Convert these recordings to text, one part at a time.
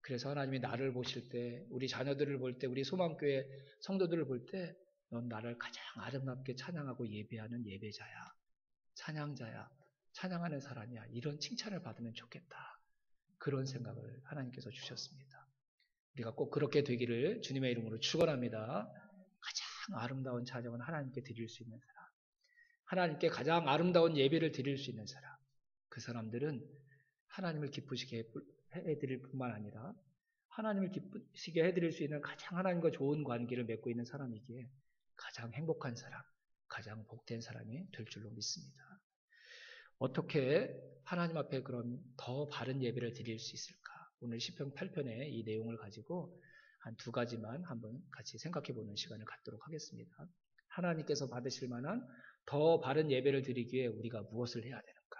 그래서 하나님이 나를 보실 때, 우리 자녀들을 볼 때, 우리 소망교회 성도들을 볼 때, 넌 나를 가장 아름답게 찬양하고 예배하는 예배자야, 찬양자야, 찬양하는 사람이야. 이런 칭찬을 받으면 좋겠다. 그런 생각을 하나님께서 주셨습니다. 우리가 꼭 그렇게 되기를 주님의 이름으로 축원합니다. 가장 아름다운 찬양은 하나님께 드릴 수 있는 사람, 하나님께 가장 아름다운 예배를 드릴 수 있는 사람, 그 사람들은 하나님을 기쁘시게 해드릴 뿐만 아니라 하나님을 기쁘시게 해드릴 수 있는 가장 하나님과 좋은 관계를 맺고 있는 사람이기에 가장 행복한 사람, 가장 복된 사람이 될 줄로 믿습니다. 어떻게 하나님 앞에 그런 더 바른 예배를 드릴 수 있을까? 오늘 시편 8편의 이 내용을 가지고 한 두 가지만 한번 같이 생각해 보는 시간을 갖도록 하겠습니다. 하나님께서 받으실 만한 더 바른 예배를 드리기 위해 우리가 무엇을 해야 되는가?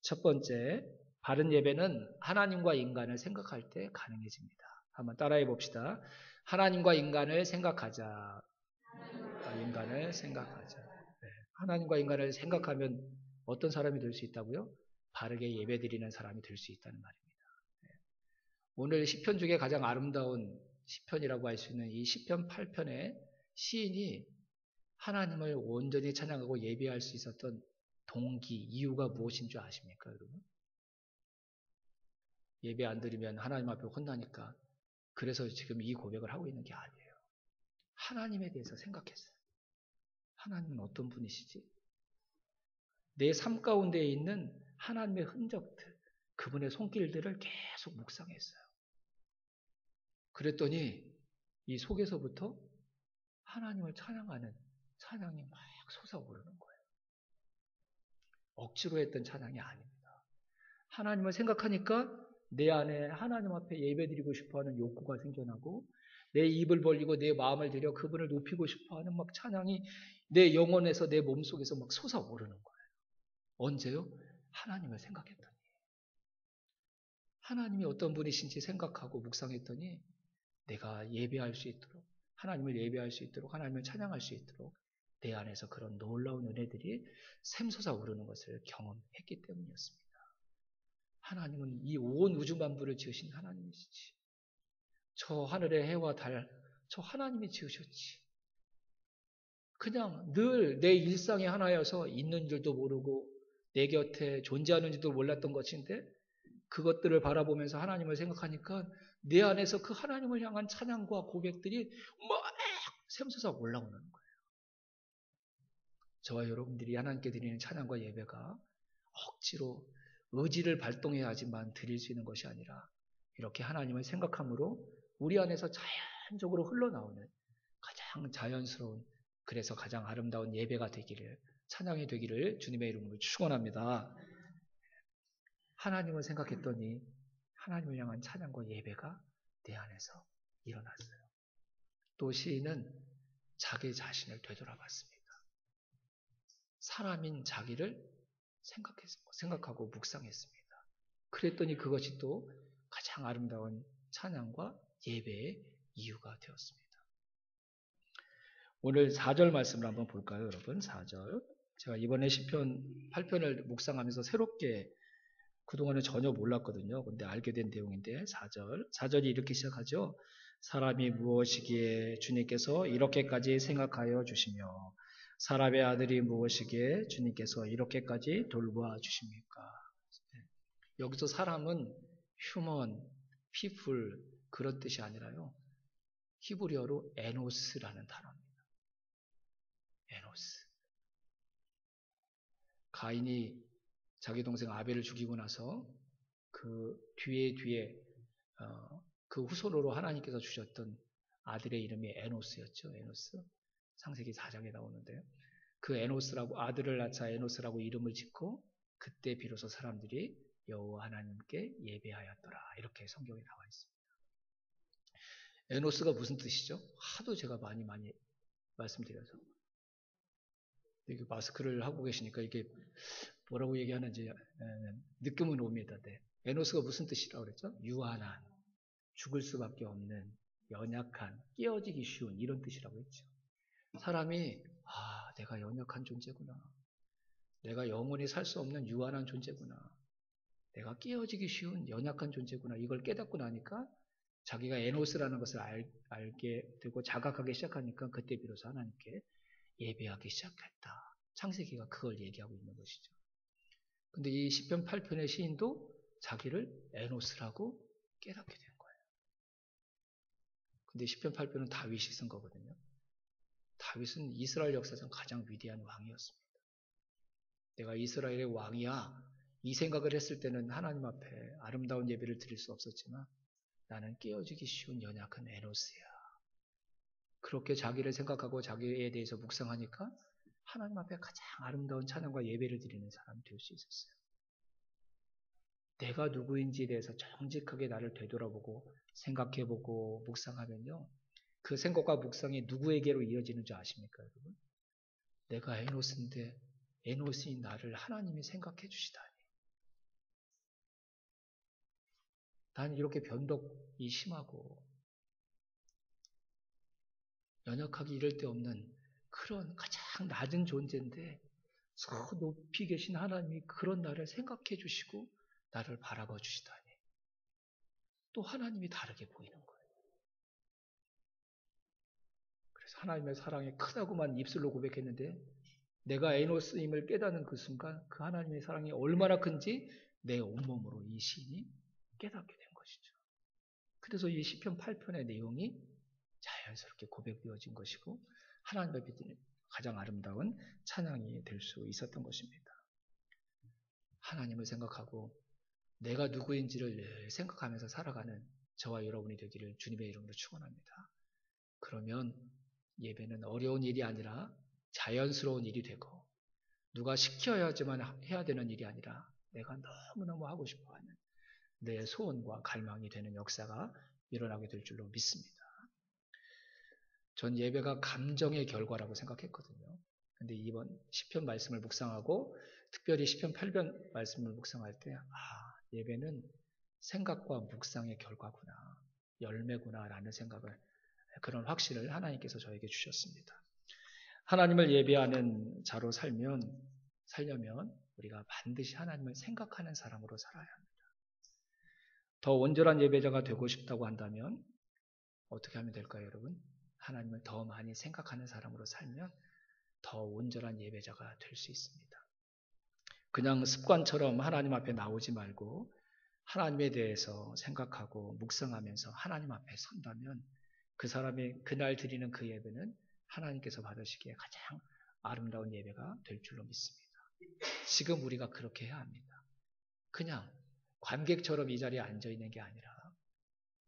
첫 번째, 바른 예배는 하나님과 인간을 생각할 때 가능해집니다. 한번 따라해 봅시다. 하나님과 인간을 생각하자. 인간을 생각하자. 네. 하나님과 인간을 생각하면 어떤 사람이 될 수 있다고요? 바르게 예배드리는 사람이 될 수 있다는 말입니다. 네. 오늘 시편 중에 가장 아름다운 시편이라고 할 수 있는 이 시편 8편의 시인이 하나님을 온전히 찬양하고 예배할 수 있었던 동기, 이유가 무엇인 줄 아십니까, 여러분? 예배 안 드리면 하나님 앞에 혼나니까 그래서 지금 이 고백을 하고 있는 게 아니에요. 하나님에 대해서 생각했어요. 하나님은 어떤 분이시지? 내 삶 가운데에 있는 하나님의 흔적들, 그분의 손길들을 계속 묵상했어요. 그랬더니 이 속에서부터 하나님을 찬양하는 찬양이 막 솟아오르는 거예요. 억지로 했던 찬양이 아닙니다. 하나님을 생각하니까 내 안에 하나님 앞에 예배드리고 싶어하는 욕구가 생겨나고 내 입을 벌리고 내 마음을 들여 그분을 높이고 싶어하는 막 찬양이 내 영혼에서 내 몸속에서 막 솟아오르는 거예요. 언제요? 하나님을 생각했더니. 하나님이 어떤 분이신지 생각하고 묵상했더니 내가 예배할 수 있도록, 하나님을 예배할 수 있도록, 하나님을 찬양할 수 있도록 내 안에서 그런 놀라운 은혜들이 샘솟아 오르는 것을 경험했기 때문이었습니다. 하나님은 이 온 우주 만물을 지으신 하나님이시지. 저 하늘의 해와 달, 저 하나님이 지으셨지. 그냥 늘 내 일상의 하나여서 있는 줄도 모르고 내 곁에 존재하는지도 몰랐던 것인데 그것들을 바라보면서 하나님을 생각하니까 내 안에서 그 하나님을 향한 찬양과 고백들이 막 샘솟아 올라오는 거예요. 저와 여러분들이 하나님께 드리는 찬양과 예배가 억지로 의지를 발동해야 하지만 드릴 수 있는 것이 아니라 이렇게 하나님을 생각함으로 우리 안에서 자연적으로 흘러나오는 가장 자연스러운, 그래서 가장 아름다운 예배가 되기를, 찬양이 되기를 주님의 이름으로 축원합니다. 하나님을 생각했더니 하나님을 향한 찬양과 예배가 내 안에서 일어났어요. 또 시인은 자기 자신을 되돌아봤습니다. 사람인 자기를 생각하고 묵상했습니다. 그랬더니 그것이 또 가장 아름다운 찬양과 예배의 이유가 되었습니다. 오늘 4절 말씀을 한번 볼까요, 여러분? 4절. 제가 이번에 시편 8편을 묵상하면서 새롭게 그동안은 전혀 몰랐거든요. 근데 알게 된 내용인데 4절. 4절이 이렇게 시작하죠. 사람이 무엇이기에 주님께서 이렇게까지 생각하여 주시며 사람의 아들이 무엇이기에 주님께서 이렇게까지 돌보아 주십니까? 여기서 사람은 human, people 그런 뜻이 아니라요. 히브리어로 에노스라는 단어입니다. 에노스. 가인이 자기 동생 아벨을 죽이고 나서 그 뒤에 그 후손으로 하나님께서 주셨던 아들의 이름이 에노스였죠. 에노스. 창세기 4장에 나오는데요. 그 에노스라고 아들을 낳자 에노스라고 이름을 짓고 그때 비로소 사람들이 여호와 하나님께 예배하였더라. 이렇게 성경에 나와 있습니다. 에노스가 무슨 뜻이죠? 하도 제가 많이 말씀드려서 이게 마스크를 하고 계시니까 이게 뭐라고 얘기하는지 느낌은 옵니다. 네. 에노스가 무슨 뜻이라고 그랬죠? 유한한, 죽을 수밖에 없는, 연약한, 깨어지기 쉬운 이런 뜻이라고 했죠. 사람이 내가 연약한 존재구나. 내가 영원히 살 수 없는 유한한 존재구나. 내가 깨어지기 쉬운 연약한 존재구나. 이걸 깨닫고 나니까 자기가 에노스라는 것을 알게 되고 자각하기 시작하니까 그때 비로소 하나님께 예배하기 시작했다. 창세기가 그걸 얘기하고 있는 것이죠. 근데 이 시편 8편의 시인도 자기를 에노스라고 깨닫게 된 거예요. 근데 시편 8편은 다윗이 쓴 거거든요. 다윗은 이스라엘 역사상 가장 위대한 왕이었습니다. 내가 이스라엘의 왕이야. 이 생각을 했을 때는 하나님 앞에 아름다운 예배를 드릴 수 없었지만 나는 깨어지기 쉬운 연약한 에노스야. 그렇게 자기를 생각하고 자기에 대해서 묵상하니까 하나님 앞에 가장 아름다운 찬양과 예배를 드리는 사람이 될 수 있었어요. 내가 누구인지에 대해서 정직하게 나를 되돌아보고 생각해보고 묵상하면요. 그 생각과 묵상이 누구에게로 이어지는 줄 아십니까, 여러분? 내가 에노스인데 에노스인 나를 하나님이 생각해 주시다니. 난 이렇게 변덕이 심하고 연약하기 이를 데 없는 그런 가장 낮은 존재인데 저 높이 계신 하나님이 그런 나를 생각해 주시고 나를 바라봐 주시다니. 또 하나님이 다르게 보이는 거예요. 그래서 하나님의 사랑이 크다고만 입술로 고백했는데 내가 에노스임을 깨닫는 그 순간 그 하나님의 사랑이 얼마나 큰지 내 온몸으로 이 시인이 깨닫게 된 것이죠. 그래서 이 시편 8편의 내용이 자연스럽게 고백되어진 것이고 하나님 앞에 가장 아름다운 찬양이 될 수 있었던 것입니다. 하나님을 생각하고 내가 누구인지를 늘 생각하면서 살아가는 저와 여러분이 되기를 주님의 이름으로 축원합니다. 그러면 예배는 어려운 일이 아니라 자연스러운 일이 되고 누가 시켜야지만 해야 되는 일이 아니라 내가 너무너무 하고 싶어하는 내 소원과 갈망이 되는 역사가 일어나게 될 줄로 믿습니다. 전 예배가 감정의 결과라고 생각했거든요. 근데 이번 시편 말씀을 묵상하고 특별히 시편 8편 말씀을 묵상할 때 예배는 생각과 묵상의 결과구나, 열매구나라는 생각을 그런 확신을 하나님께서 저에게 주셨습니다. 하나님을 예배하는 자로 살려면 우리가 반드시 하나님을 생각하는 사람으로 살아야 합니다. 더 온전한 예배자가 되고 싶다고 한다면 어떻게 하면 될까요, 여러분? 하나님을 더 많이 생각하는 사람으로 살면 더 온전한 예배자가 될 수 있습니다. 그냥 습관처럼 하나님 앞에 나오지 말고 하나님에 대해서 생각하고 묵상하면서 하나님 앞에 선다면 그 사람이 그날 드리는 그 예배는 하나님께서 받으시기에 가장 아름다운 예배가 될 줄로 믿습니다. 지금 우리가 그렇게 해야 합니다. 그냥 관객처럼 이 자리에 앉아 있는 게 아니라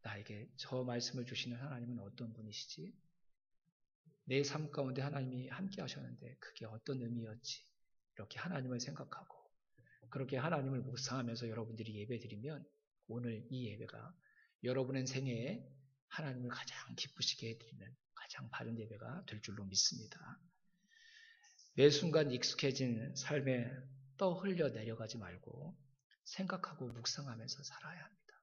나에게 저 말씀을 주시는 하나님은 어떤 분이시지? 내 삶 가운데 하나님이 함께 하셨는데 그게 어떤 의미였지? 이렇게 하나님을 생각하고 그렇게 하나님을 묵상하면서 여러분들이 예배드리면 오늘 이 예배가 여러분의 생애에 하나님을 가장 기쁘시게 해드리는 가장 바른 예배가 될 줄로 믿습니다. 매 순간 익숙해진 삶에 떠흘려 내려가지 말고 생각하고 묵상하면서 살아야 합니다.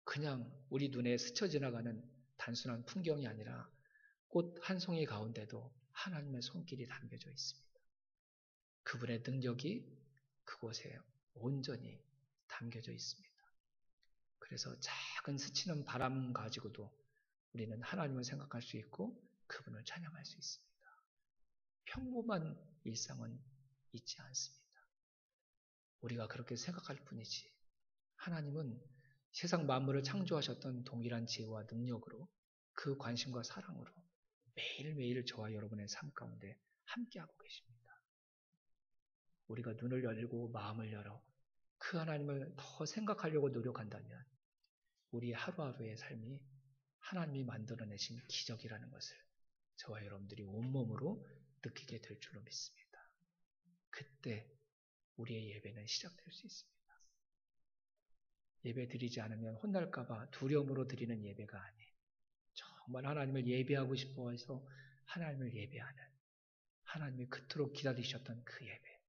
그냥 우리 눈에 스쳐 지나가는 단순한 풍경이 아니라 꽃 한 송이 가운데도 하나님의 손길이 담겨져 있습니다. 그분의 능력이 그곳에 온전히 담겨져 있습니다. 그래서 작은 스치는 바람 가지고도 우리는 하나님을 생각할 수 있고 그분을 찬양할 수 있습니다. 평범한 일상은 있지 않습니다. 우리가 그렇게 생각할 뿐이지 하나님은 세상 만물을 창조하셨던 동일한 지혜와 능력으로 그 관심과 사랑으로 매일매일 저와 여러분의 삶 가운데 함께하고 계십니다. 우리가 눈을 열고 마음을 열어 그 하나님을 더 생각하려고 노력한다면 우리 하루하루의 삶이 하나님이 만들어내신 기적이라는 것을 저와 여러분들이 온몸으로 느끼게 될 줄로 믿습니다. 그때 우리의 예배는 시작될 수 있습니다. 예배 드리지 않으면 혼날까봐 두려움으로 드리는 예배가 아닌 정말 하나님을 예배하고 싶어 해서 하나님을 예배하는 하나님이 그토록 기다리셨던 그 예배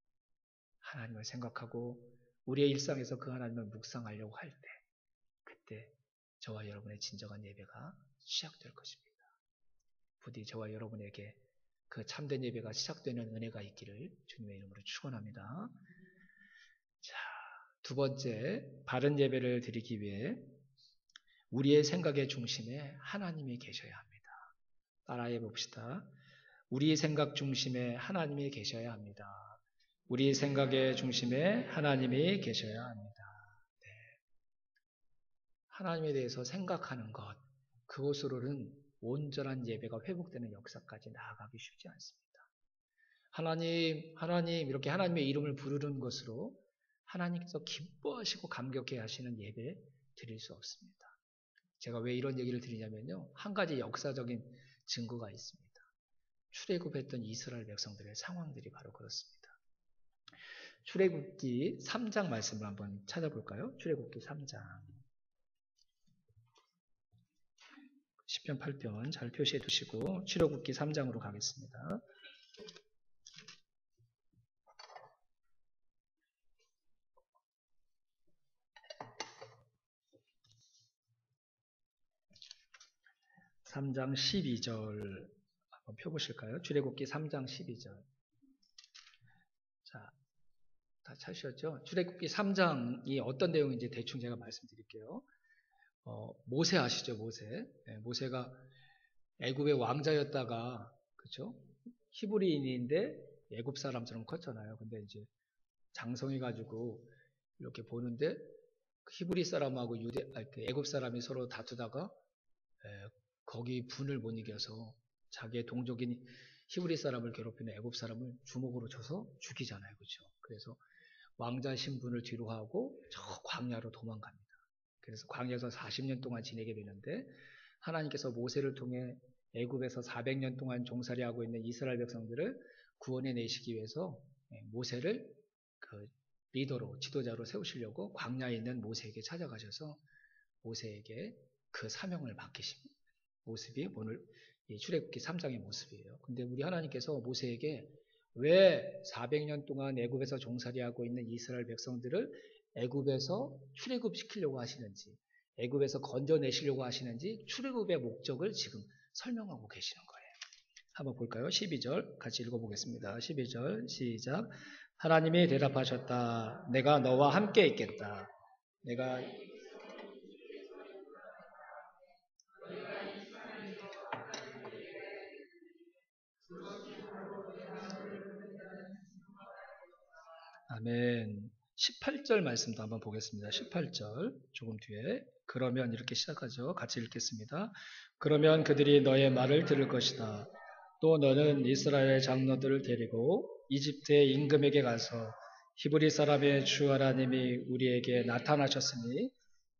하나님을 생각하고 우리의 일상에서 그 하나님을 묵상하려고 할 때 그때 저와 여러분의 진정한 예배가 시작될 것입니다. 부디 저와 여러분에게 그 참된 예배가 시작되는 은혜가 있기를 주님의 이름으로 축원합니다. 자, 두 번째, 바른 예배를 드리기 위해 우리의 생각의 중심에 하나님이 계셔야 합니다. 따라해 봅시다. 우리 생각 중심에 하나님이 계셔야 합니다. 우리 생각의 중심에 하나님이 계셔야 합니다. 네. 하나님에 대해서 생각하는 것, 그것으로는 온전한 예배가 회복되는 역사까지 나아가기 쉽지 않습니다. 하나님, 하나님, 이렇게 하나님의 이름을 부르는 것으로 하나님께서 기뻐하시고 감격해 하시는 예배 드릴 수 없습니다. 제가 왜 이런 얘기를 드리냐면요. 한 가지 역사적인 증거가 있습니다. 출애굽했던 이스라엘 백성들의 상황들이 바로 그렇습니다. 출애굽기 3장 말씀을 한번 찾아볼까요? 출애굽기 3장. 시편 8편 잘 표시해 두시고 출애굽기 3장으로 가겠습니다. (3장) 12절 한번 펴보실까요? 출애굽기 3장 12절. 자, 다 찾으셨죠? 출애굽기 3장이 어떤 내용인지 대충 제가 말씀드릴게요. 모세 아시죠? 모세. 네, 모세가 애굽의 왕자였다가, 그렇죠? 히브리인인데 애굽 사람처럼 컸잖아요. 근데 이제 장성해가지고 이렇게 보는데 히브리 사람하고 애굽 사람이 서로 다투다가 거기 분을 못 이겨서 자기의 동족인 히브리 사람을 괴롭히는 애굽 사람을 주먹으로 쳐서 죽이잖아요. 그렇죠? 그래서 왕자 신분을 뒤로 하고 저 광야로 도망갑니다. 그래서 광야에서 40년 동안 지내게 되는데 하나님께서 모세를 통해 애굽에서 400년 동안 종살이하고 있는 이스라엘 백성들을 구원해 내시기 위해서 모세를 그 리더로 지도자로 세우시려고 광야에 있는 모세에게 찾아가셔서 모세에게 그 사명을 맡기신 모습이 오늘 출애굽기 3장의 모습이에요. 근데 우리 하나님께서 모세에게 왜 400년 동안 애굽에서 종살이하고 있는 이스라엘 백성들을 애굽에서 출애굽시키려고 하시는지, 애굽에서 건져내시려고 하시는지 출애굽의 목적을 지금 설명하고 계시는 거예요. 한번 볼까요? 12절 같이 읽어보겠습니다. 12절 시작. 하나님이 대답하셨다. 내가 너와 함께 있겠다. 내가 아멘. 18절 말씀도 한번 보겠습니다. 18절 조금 뒤에. 그러면 이렇게 시작하죠. 같이 읽겠습니다. 그러면 그들이 너의 말을 들을 것이다. 또 너는 이스라엘 장로들을 데리고 이집트의 임금에게 가서 히브리 사람의 주 하나님이 우리에게 나타나셨으니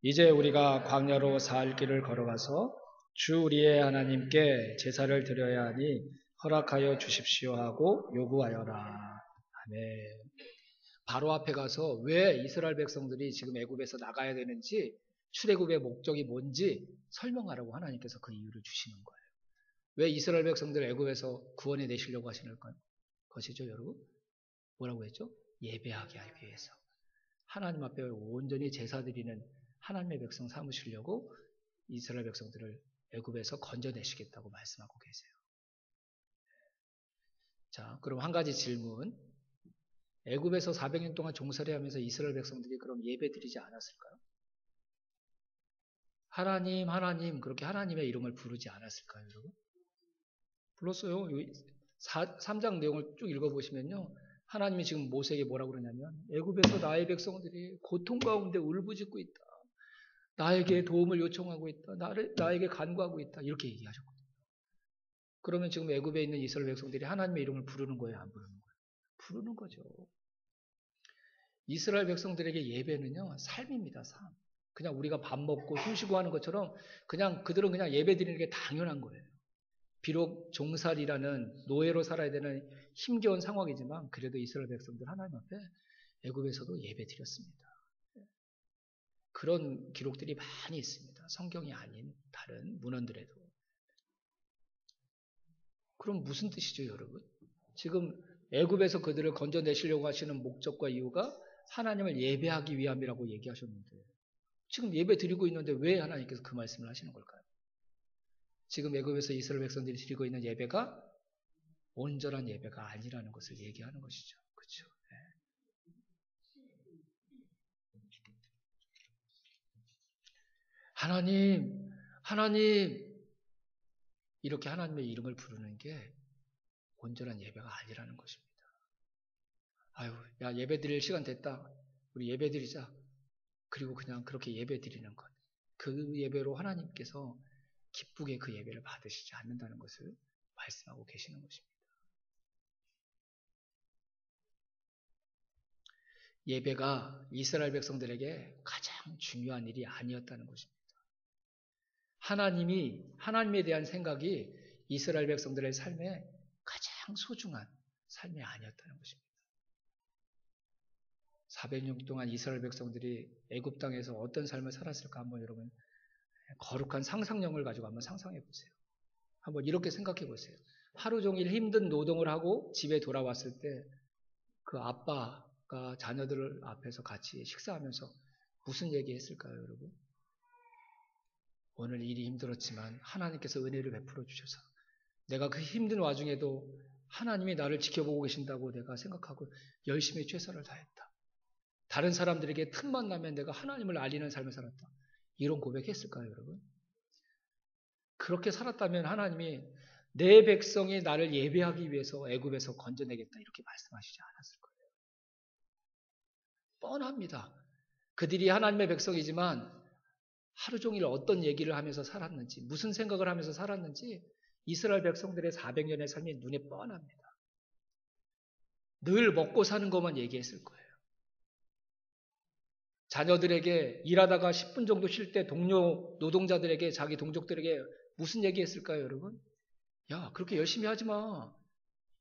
이제 우리가 광야로 사흘 길을 걸어가서 주 우리의 하나님께 제사를 드려야 하니 허락하여 주십시오 하고 요구하여라. 아멘. 바로 앞에 가서 왜 이스라엘 백성들이 지금 애굽에서 나가야 되는지 출애굽의 목적이 뭔지 설명하라고 하나님께서 그 이유를 주시는 거예요. 왜 이스라엘 백성들을 애굽에서 구원해 내시려고 하시는 것이죠, 여러분? 뭐라고 했죠? 예배하게 하기 위해서. 하나님 앞에 온전히 제사 드리는 하나님의 백성 삼으시려고 이스라엘 백성들을 애굽에서 건져내시겠다고 말씀하고 계세요. 자, 그럼 한 가지 질문. 애굽에서 400년 동안 종살이하면서 이스라엘 백성들이 그럼 예배 드리지 않았을까요? 하나님, 하나님 그렇게 하나님의 이름을 부르지 않았을까요, 여러분? 불렀어요. 3장 내용을 쭉 읽어보시면요. 하나님이 지금 모세에게 뭐라고 그러냐면 애굽에서 나의 백성들이 고통 가운데 울부짖고 있다. 나에게 도움을 요청하고 있다. 나에게 간구하고 있다. 이렇게 얘기하셨거든요. 그러면 지금 애굽에 있는 이스라엘 백성들이 하나님의 이름을 부르는 거예요? 안 부르는 거예요? 부르는 거죠. 이스라엘 백성들에게 예배는요. 삶입니다. 삶. 그냥 우리가 밥 먹고 숨 쉬고 하는 것처럼 그냥 그들은 그냥 예배 드리는 게 당연한 거예요. 비록 종살이라는 노예로 살아야 되는 힘겨운 상황이지만 그래도 이스라엘 백성들 하나님 앞에 애굽에서도 예배 드렸습니다. 그런 기록들이 많이 있습니다. 성경이 아닌 다른 문헌들에도. 그럼 무슨 뜻이죠, 여러분? 지금 애굽에서 그들을 건져내시려고 하시는 목적과 이유가 하나님을 예배하기 위함이라고 얘기하셨는데 지금 예배 드리고 있는데 왜 하나님께서 그 말씀을 하시는 걸까요? 지금 애굽에서 이스라엘 백성들이 드리고 있는 예배가 온전한 예배가 아니라는 것을 얘기하는 것이죠. 그렇죠? 하나님, 하나님 이렇게 하나님의 이름을 부르는 게 온전한 예배가 아니라는 것입니다. 아유, 야 예배 드릴 시간 됐다. 우리 예배 드리자. 그리고 그냥 그렇게 예배 드리는 것. 그 예배로 하나님께서 기쁘게 그 예배를 받으시지 않는다는 것을 말씀하고 계시는 것입니다. 예배가 이스라엘 백성들에게 가장 중요한 일이 아니었다는 것입니다. 하나님에 대한 생각이 이스라엘 백성들의 삶에 가장 소중한 삶이 아니었다는 것입니다. 400년 동안 이스라엘 백성들이 애굽 땅에서 어떤 삶을 살았을까 한번 여러분 거룩한 상상력을 가지고 한번 상상해 보세요. 한번 이렇게 생각해 보세요. 하루 종일 힘든 노동을 하고 집에 돌아왔을 때 그 아빠가 자녀들 앞에서 같이 식사하면서 무슨 얘기 했을까요, 여러분? 오늘 일이 힘들었지만 하나님께서 은혜를 베풀어 주셔서 내가 그 힘든 와중에도 하나님이 나를 지켜보고 계신다고 내가 생각하고 열심히 최선을 다했다. 다른 사람들에게 틈만 나면 내가 하나님을 알리는 삶을 살았다. 이런 고백했을까요, 여러분? 그렇게 살았다면 하나님이 내 백성이 나를 예배하기 위해서 애굽에서 건져내겠다 이렇게 말씀하시지 않았을 거예요. 뻔합니다. 그들이 하나님의 백성이지만 하루 종일 어떤 얘기를 하면서 살았는지, 무슨 생각을 하면서 살았는지 이스라엘 백성들의 400년의 삶이 눈에 뻔합니다. 늘 먹고 사는 것만 얘기했을 거예요. 자녀들에게 일하다가 10분 정도 쉴 때 동료 노동자들에게 자기 동족들에게 무슨 얘기했을까요, 여러분? 야, 그렇게 열심히 하지 마.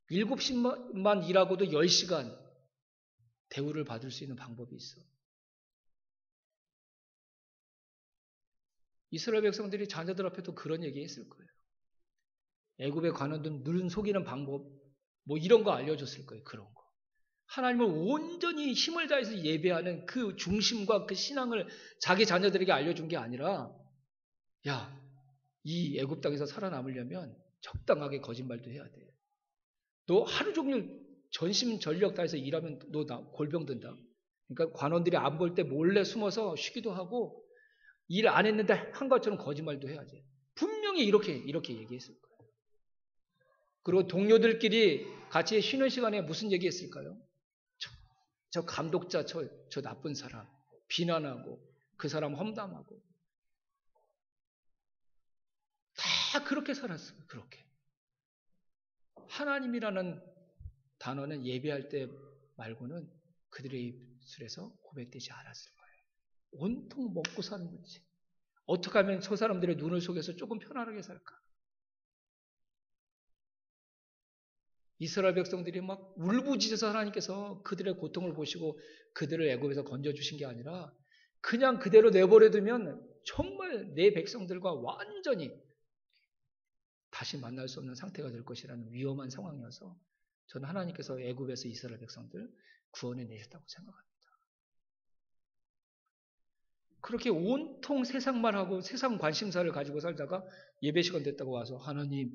7시만 일하고도 10시간 대우를 받을 수 있는 방법이 있어. 이스라엘 백성들이 자녀들 앞에도 그런 얘기 했을 거예요. 애굽에 관원들 눈 속이는 방법 뭐 이런 거 알려줬을 거예요. 그런 거. 하나님을 온전히 힘을 다해서 예배하는 그 중심과 그 신앙을 자기 자녀들에게 알려준 게 아니라 야, 이 애굽 땅에서 살아남으려면 적당하게 거짓말도 해야 돼. 너 하루 종일 전심전력 다해서 일하면 너 골병 든다. 그러니까 관원들이 안 볼 때 몰래 숨어서 쉬기도 하고 일 안 했는데 한 것처럼 거짓말도 해야지. 분명히 이렇게 얘기했을 거예요. 그리고 동료들끼리 같이 쉬는 시간에 무슨 얘기했을까요? 저 감독자 저 나쁜 사람 비난하고 그 사람 험담하고 다 그렇게 살았어요. 그렇게. 하나님이라는 단어는 예배할 때 말고는 그들의 입술에서 고백되지 않았을 거예요. 온통 먹고 사는 거지. 어떻게 하면 저 사람들의 눈을 속여서 조금 편안하게 살까? 이스라엘 백성들이 막 울부짖어서 하나님께서 그들의 고통을 보시고 그들을 애굽에서 건져주신 게 아니라 그냥 그대로 내버려두면 정말 내 백성들과 완전히 다시 만날 수 없는 상태가 될 것이라는 위험한 상황이어서 저는 하나님께서 애굽에서 이스라엘 백성들 구원해 내셨다고 생각합니다. 그렇게 온통 세상만 하고 세상 관심사를 가지고 살다가 예배 시간 됐다고 와서 하나님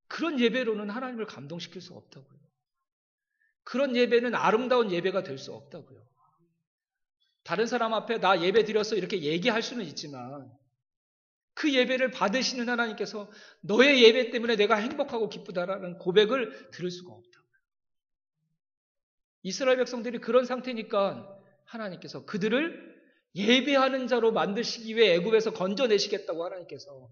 그런 예배로는 하나님을 감동시킬 수 없다고요. 그런 예배는 아름다운 예배가 될 수 없다고요. 다른 사람 앞에 나 예배 드렸어 이렇게 얘기할 수는 있지만 그 예배를 받으시는 하나님께서 너의 예배 때문에 내가 행복하고 기쁘다라는 고백을 들을 수가 없다고요. 이스라엘 백성들이 그런 상태니까 하나님께서 그들을 예배하는 자로 만드시기 위해 애굽에서 건져내시겠다고 하나님께서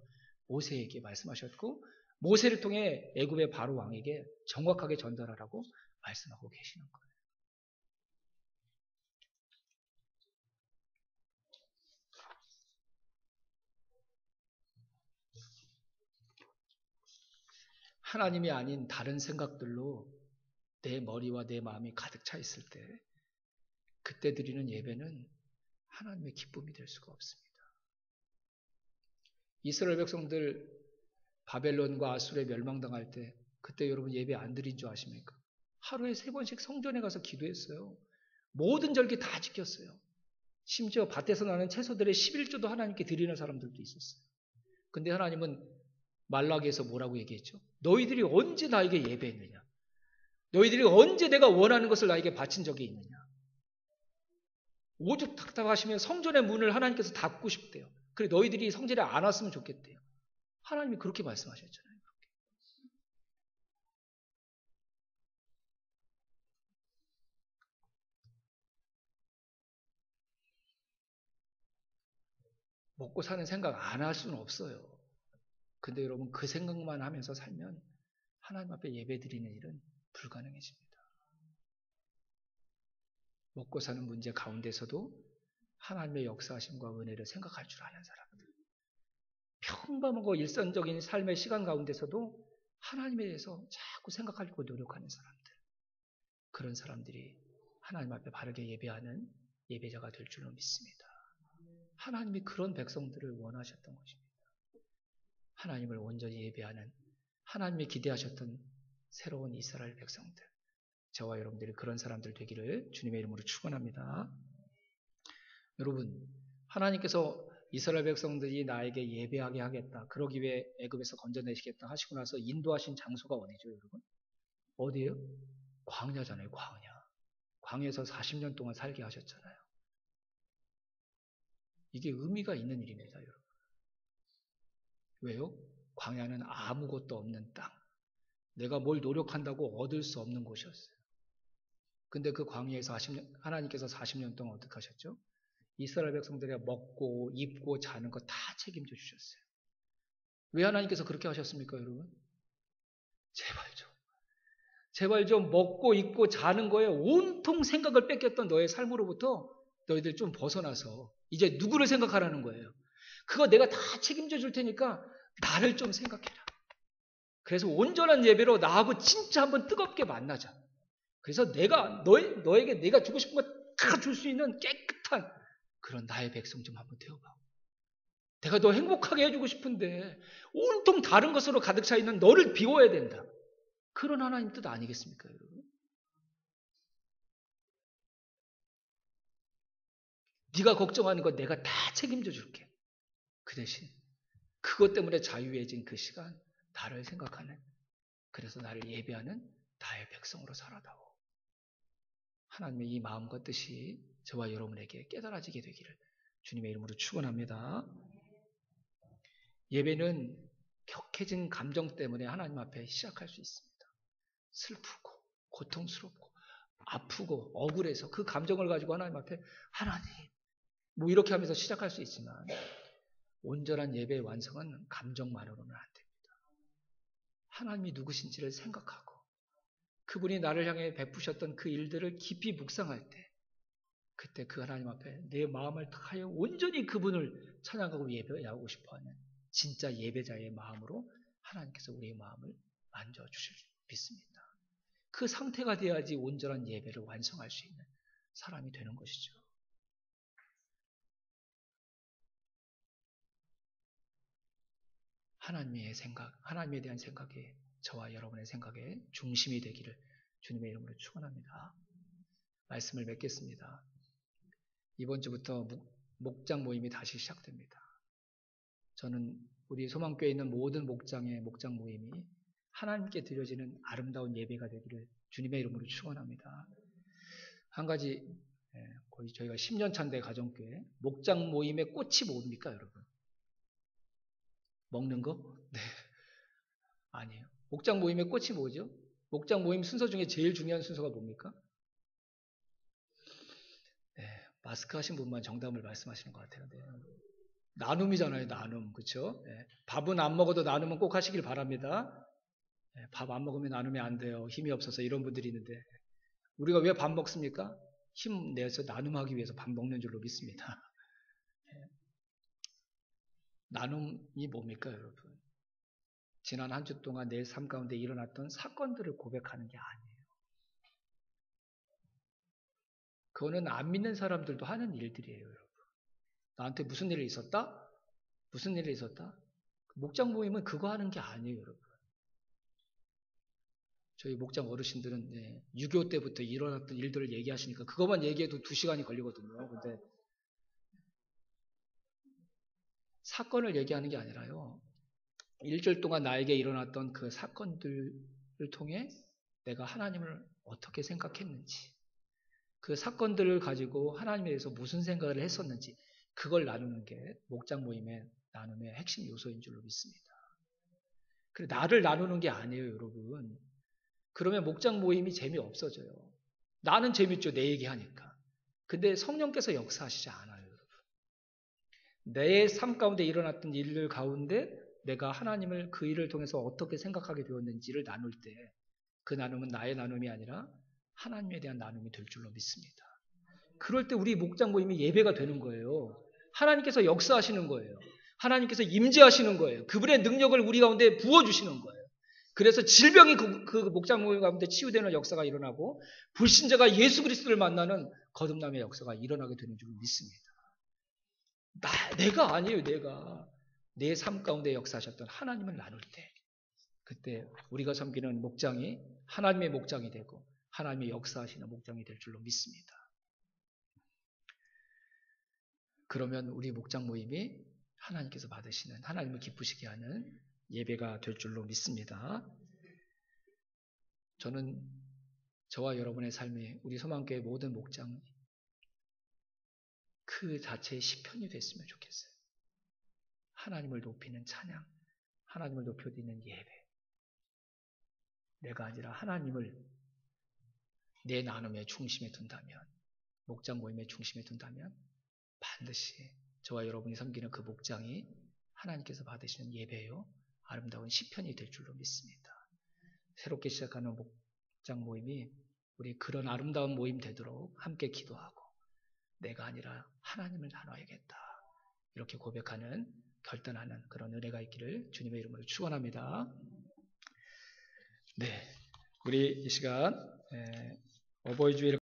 모세에게 말씀하셨고 모세를 통해 애굽의 바로 왕에게 정확하게 전달하라고 말씀하고 계시는 거예요. 하나님이 아닌 다른 생각들로 내 머리와 내 마음이 가득 차 있을 때 그때 드리는 예배는 하나님의 기쁨이 될 수가 없습니다. 이스라엘 백성들 바벨론과 아수르에 멸망당할 때 그때 여러분 예배 안 드린 줄 아십니까? 하루에 3번씩 성전에 가서 기도했어요. 모든 절기 다 지켰어요. 심지어 밭에서 나는 채소들의 11조도 하나님께 드리는 사람들도 있었어요. 근데 하나님은 말라기에서 뭐라고 얘기했죠? 너희들이 언제 나에게 예배했느냐? 너희들이 언제 내가 원하는 것을 나에게 바친 적이 있느냐? 오죽 답답하시면 성전의 문을 하나님께서 닫고 싶대요. 그래 너희들이 성전에 안 왔으면 좋겠대요. 하나님이 그렇게 말씀하셨잖아요. 먹고 사는 생각 안 할 수는 없어요. 근데 여러분 그 생각만 하면서 살면 하나님 앞에 예배드리는 일은 불가능해집니다. 먹고 사는 문제 가운데서도 하나님의 역사하심과 은혜를 생각할 줄 아는 사람들. 평범하고 일선적인 삶의 시간 가운데서도 하나님에 대해서 자꾸 생각하려고 노력하는 사람들. 그런 사람들이 하나님 앞에 바르게 예배하는 예배자가 될 줄로 믿습니다. 하나님이 그런 백성들을 원하셨던 것입니다. 하나님을 온전히 예배하는 하나님이 기대하셨던 새로운 이스라엘 백성들. 저와 여러분들이 그런 사람들 되기를 주님의 이름으로 축원합니다. 여러분, 하나님께서 이스라엘 백성들이 나에게 예배하게 하겠다. 그러기 위해 애굽에서 건져내시겠다 하시고 나서 인도하신 장소가 어디죠, 여러분? 어디예요? 광야잖아요, 광야. 광야에서 40년 동안 살게 하셨잖아요. 이게 의미가 있는 일입니다, 여러분. 왜요? 광야는 아무것도 없는 땅. 내가 뭘 노력한다고 얻을 수 없는 곳이었어요. 근데 그 광야에서 하나님께서 40년 동안 어떻게 하셨죠? 이스라엘 백성들의 먹고 입고 자는 거 다 책임져 주셨어요. 왜 하나님께서 그렇게 하셨습니까, 여러분? 제발 좀. 제발 좀 먹고 입고 자는 거에 온통 생각을 뺏겼던 너의 삶으로부터 너희들 좀 벗어나서 이제 누구를 생각하라는 거예요. 그거 내가 다 책임져 줄 테니까 나를 좀 생각해라. 그래서 온전한 예배로 나하고 진짜 한번 뜨겁게 만나자. 그래서 내가 너에게 내가 주고 싶은 거 다 줄 수 있는 깨끗한 그런 나의 백성 좀 한번 되어봐. 내가 너 행복하게 해주고 싶은데 온통 다른 것으로 가득 차 있는 너를 비워야 된다. 그런 하나님 뜻 아니겠습니까, 여러분? 네가 걱정하는 거 내가 다 책임져 줄게. 그 대신 그것 때문에 자유해진 그 시간 나를 생각하는 그래서 나를 예배하는 나의 백성으로 살아다오. 하나님의 이 마음과 뜻이 저와 여러분에게 깨달아지게 되기를 주님의 이름으로 축원합니다. 예배는 격해진 감정 때문에 하나님 앞에 시작할 수 있습니다. 슬프고 고통스럽고 아프고 억울해서 그 감정을 가지고 하나님 앞에 하나님 뭐 이렇게 하면서 시작할 수 있지만 온전한 예배의 완성은 감정만으로는 안 됩니다. 하나님이 누구신지를 생각하고 그분이 나를 향해 베푸셨던 그 일들을 깊이 묵상할 때 그때 그 하나님 앞에 내 마음을 다하여 온전히 그분을 찬양하고 예배하고 싶어하는 진짜 예배자의 마음으로 하나님께서 우리의 마음을 만져주실 줄 믿습니다. 그 상태가 돼야지 온전한 예배를 완성할 수 있는 사람이 되는 것이죠. 하나님의 생각, 하나님에 대한 생각이 저와 여러분의 생각의 중심이 되기를 주님의 이름으로 축원합니다. 말씀을 맺겠습니다. 이번 주부터 목장 모임이 다시 시작됩니다. 저는 우리 소망교회에 있는 모든 목장의 목장 모임이 하나님께 드려지는 아름다운 예배가 되기를 주님의 이름으로 축원합니다. 한 가지 거의 저희가 10년 차인데 가정교회 목장 모임의 꽃이 뭡니까, 여러분? 먹는 거? 네. 아니에요. 목장 모임의 꽃이 뭐죠? 목장 모임 순서 중에 제일 중요한 순서가 뭡니까? 네, 마스크 하신 분만 정답을 말씀하시는 것 같아요. 네. 나눔이잖아요, 나눔. 그렇죠? 네. 밥은 안 먹어도 나눔은 꼭 하시길 바랍니다. 네, 밥 안 먹으면 나누면 안 돼요. 힘이 없어서 이런 분들이 있는데 우리가 왜 밥 먹습니까? 힘 내서 나눔하기 위해서 밥 먹는 줄로 믿습니다. 네. 나눔이 뭡니까, 여러분? 지난 한 주 동안 내 삶 가운데 일어났던 사건들을 고백하는 게 아니에요. 그거는 안 믿는 사람들도 하는 일들이에요, 여러분. 나한테 무슨 일이 있었다? 무슨 일이 있었다? 목장 모임은 그거 하는 게 아니에요, 여러분. 저희 목장 어르신들은 6.25 때부터 일어났던 일들을 얘기하시니까 그것만 얘기해도 2시간이 걸리거든요. 근데 사건을 얘기하는 게 아니라요. 일주일 동안 나에게 일어났던 그 사건들을 통해 내가 하나님을 어떻게 생각했는지 그 사건들을 가지고 하나님에 대해서 무슨 생각을 했었는지 그걸 나누는 게 목장 모임의 나눔의 핵심 요소인 줄로 믿습니다. 그래, 나를 나누는 게 아니에요, 여러분. 그러면 목장 모임이 재미없어져요. 나는 재밌죠, 내 얘기하니까. 근데 성령께서 역사하시지 않아요, 여러분. 내 삶 가운데 일어났던 일들 가운데 내가 하나님을 그 일을 통해서 어떻게 생각하게 되었는지를 나눌 때 그 나눔은 나의 나눔이 아니라 하나님에 대한 나눔이 될 줄로 믿습니다. 그럴 때 우리 목장 모임이 예배가 되는 거예요. 하나님께서 역사하시는 거예요. 하나님께서 임재하시는 거예요. 그분의 능력을 우리 가운데 부어주시는 거예요. 그래서 질병이 그 목장 모임 가운데 치유되는 역사가 일어나고 불신자가 예수 그리스도를 만나는 거듭남의 역사가 일어나게 되는 줄 믿습니다. 내가 아니에요. 내가 내 삶 가운데 역사하셨던 하나님을 나눌 때 그때 우리가 섬기는 목장이 하나님의 목장이 되고 하나님의 역사하시는 목장이 될 줄로 믿습니다. 그러면 우리 목장 모임이 하나님께서 받으시는 하나님을 기쁘시게 하는 예배가 될 줄로 믿습니다. 저는 저와 여러분의 삶이 우리 소망교회 모든 목장 그 자체의 시편이 됐으면 좋겠어요. 하나님을 높이는 찬양, 하나님을 높여드리는 예배. 내가 아니라 하나님을 내 나눔의 중심에 둔다면, 목장 모임의 중심에 둔다면 반드시 저와 여러분이 섬기는 그 목장이 하나님께서 받으시는 예배요 아름다운 시편이 될 줄로 믿습니다. 새롭게 시작하는 목장 모임이 우리 그런 아름다운 모임 되도록 함께 기도하고 내가 아니라 하나님을 나눠야겠다 이렇게 고백하는 결단하는 그런 은혜가 있기를 주님의 이름으로 축원합니다. 네, 우리 이 시간 어버이 주일